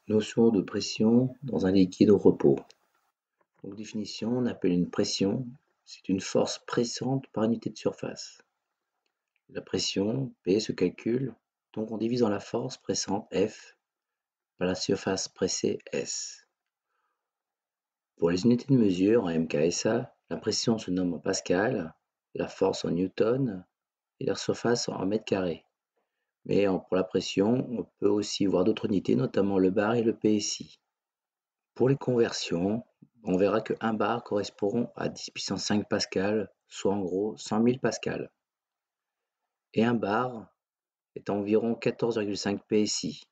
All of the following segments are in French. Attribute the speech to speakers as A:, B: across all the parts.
A: Notion de pression dans un liquide au repos. Donc définition, on appelle une pression, c'est une force pressante par unité de surface. La pression, P, se calcule donc en divisant la force pressante, F, par la surface pressée, S. Pour les unités de mesure en MKSA, la pression se nomme en pascal, la force en newton et la surface en mètres carrés. Mais pour la pression, on peut aussi voir d'autres unités, notamment le bar et le PSI. Pour les conversions, on verra que 1 bar correspond à 10 puissance 5 pascal, soit en gros 100 000 pascal. Et 1 bar est environ 14,5 PSI.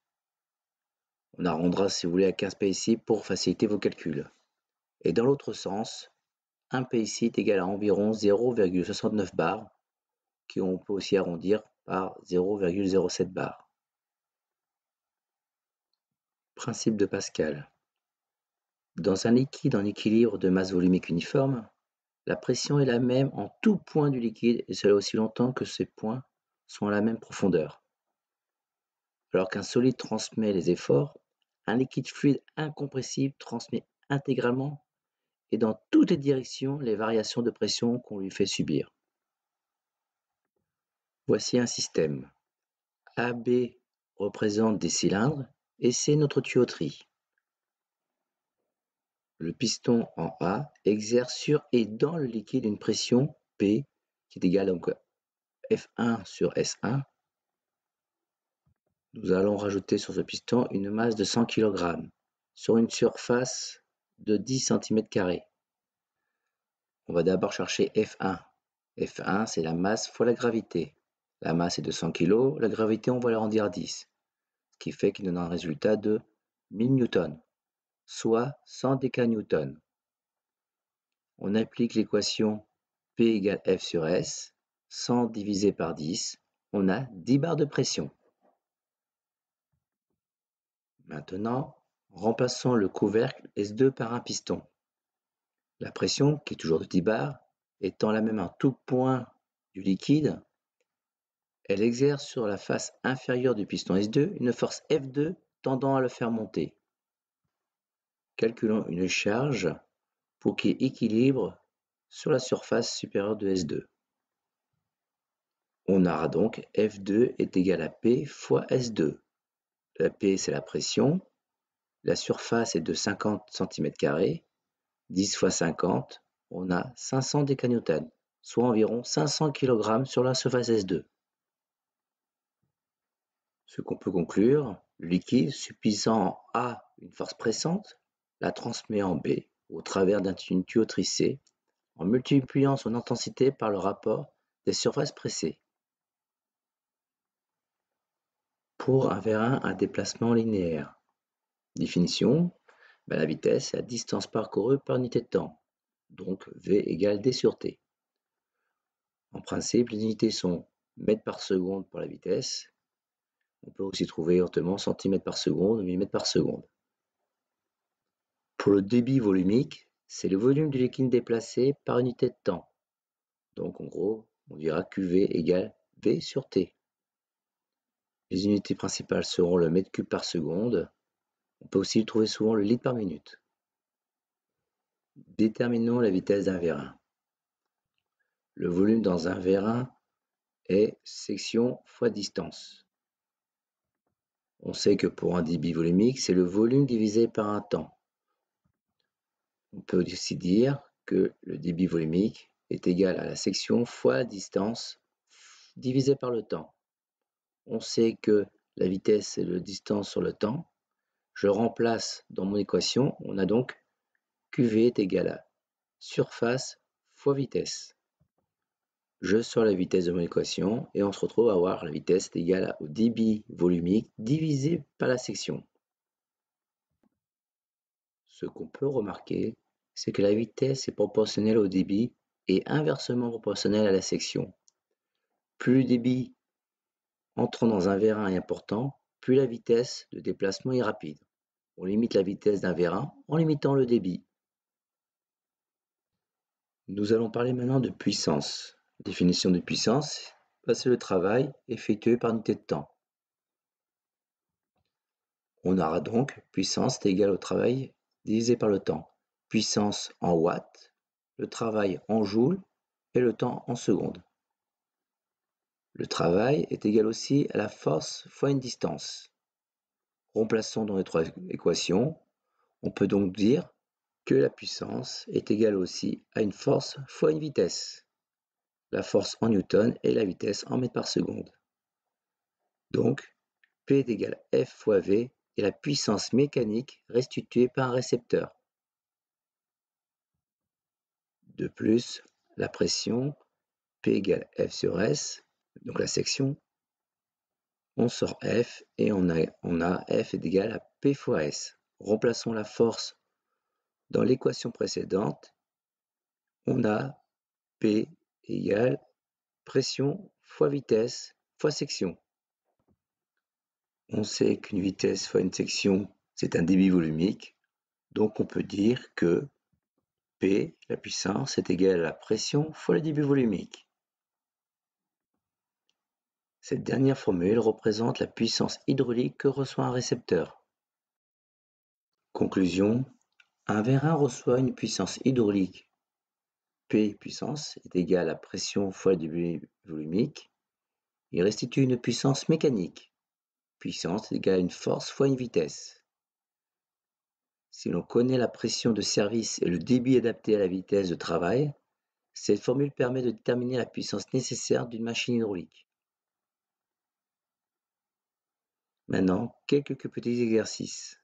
A: On arrondira si vous voulez à 15 PSI pour faciliter vos calculs. Et dans l'autre sens, 1 PSI est égal à environ 0,69 bar, qu'on peut aussi arrondir par 0,07 bar. Principe de Pascal. Dans un liquide en équilibre de masse volumique uniforme, la pression est la même en tout point du liquide et cela aussi longtemps que ces points sont à la même profondeur. Alors qu'un solide transmet les efforts, un liquide fluide incompressible transmet intégralement et dans toutes les directions les variations de pression qu'on lui fait subir. Voici un système. AB représente des cylindres et c'est notre tuyauterie. Le piston en A exerce sur et dans le liquide une pression P qui est égale donc F1 sur S1. Nous allons rajouter sur ce piston une masse de 100 kg sur une surface de 10 cm². On va d'abord chercher F1. F1, c'est la masse fois la gravité. La masse est de 100 kg, la gravité, on va l'arrondir à 10. Ce qui fait qu'il donne un résultat de 1000 Newtons, soit 100 décanewtons. On applique l'équation P égale F sur S, 100 divisé par 10, on a 10 bars de pression. Maintenant, remplaçons le couvercle S2 par un piston. La pression, qui est toujours de 10 bars, étant la même à tout point du liquide, elle exerce sur la face inférieure du piston S2 une force F2 tendant à le faire monter. Calculons une charge pour qu'il équilibre sur la surface supérieure de S2. On aura donc F2 est égal à P fois S2. La P, c'est la pression. La surface est de 50 cm². 10 fois 50, on a 500 décanewtons, soit environ 500 kg sur la surface S2. Ce qu'on peut conclure, le liquide subissant en A une force pressante, la transmet en B au travers d'une tuyauterie C en multipliant son intensité par le rapport des surfaces pressées. Pour un vérin à déplacement linéaire. Définition, la vitesse est la distance parcourue par unité de temps, donc V égale D sur T. En principe, les unités sont mètres par seconde pour la vitesse. On peut aussi trouver éventuellement centimètres par seconde ou millimètres par seconde. Pour le débit volumique, c'est le volume du liquide déplacé par unité de temps. Donc en gros, on dira QV égale V sur T. Les unités principales seront le mètre cube par seconde. On peut aussi trouver souvent le litre par minute. Déterminons la vitesse d'un vérin. Le volume dans un vérin est section fois distance. On sait que pour un débit volumique, c'est le volume divisé par un temps. On peut aussi dire que le débit volumique est égal à la section fois la distance divisé par le temps. On sait que la vitesse c'est la distance sur le temps. Je remplace dans mon équation, on a donc QV est égal à surface fois vitesse. Je sors la vitesse de mon équation et on se retrouve à avoir la vitesse est égale au débit volumique divisé par la section. Ce qu'on peut remarquer, c'est que la vitesse est proportionnelle au débit et inversement proportionnelle à la section. Plus le débit entrant dans un vérin est important, plus la vitesse de déplacement est rapide. On limite la vitesse d'un vérin en limitant le débit. Nous allons parler maintenant de puissance. Définition de puissance, c'est le travail effectué par unité de temps. On aura donc puissance est égale au travail divisé par le temps. Puissance en watts, le travail en joules et le temps en secondes. Le travail est égal aussi à la force fois une distance. Remplaçons dans notre équation, on peut donc dire que la puissance est égale aussi à une force fois une vitesse. La force en newton et la vitesse en mètres par seconde. Donc, P est égal à F fois V et la puissance mécanique restituée par un récepteur. De plus, la pression P égale F sur S, donc la section, on sort F et on a F est égal à P fois S. Remplaçons la force dans l'équation précédente, on a P égale pression fois vitesse fois section. On sait qu'une vitesse fois une section, c'est un débit volumique, donc on peut dire que P, la puissance, est égale à la pression fois le débit volumique. Cette dernière formule représente la puissance hydraulique que reçoit un récepteur. Conclusion, un vérin reçoit une puissance hydraulique. P puissance est égale à pression fois le débit volumique. Il restitue une puissance mécanique. Puissance est égale à une force fois une vitesse. Si l'on connaît la pression de service et le débit adapté à la vitesse de travail, cette formule permet de déterminer la puissance nécessaire d'une machine hydraulique. Maintenant, quelques petits exercices.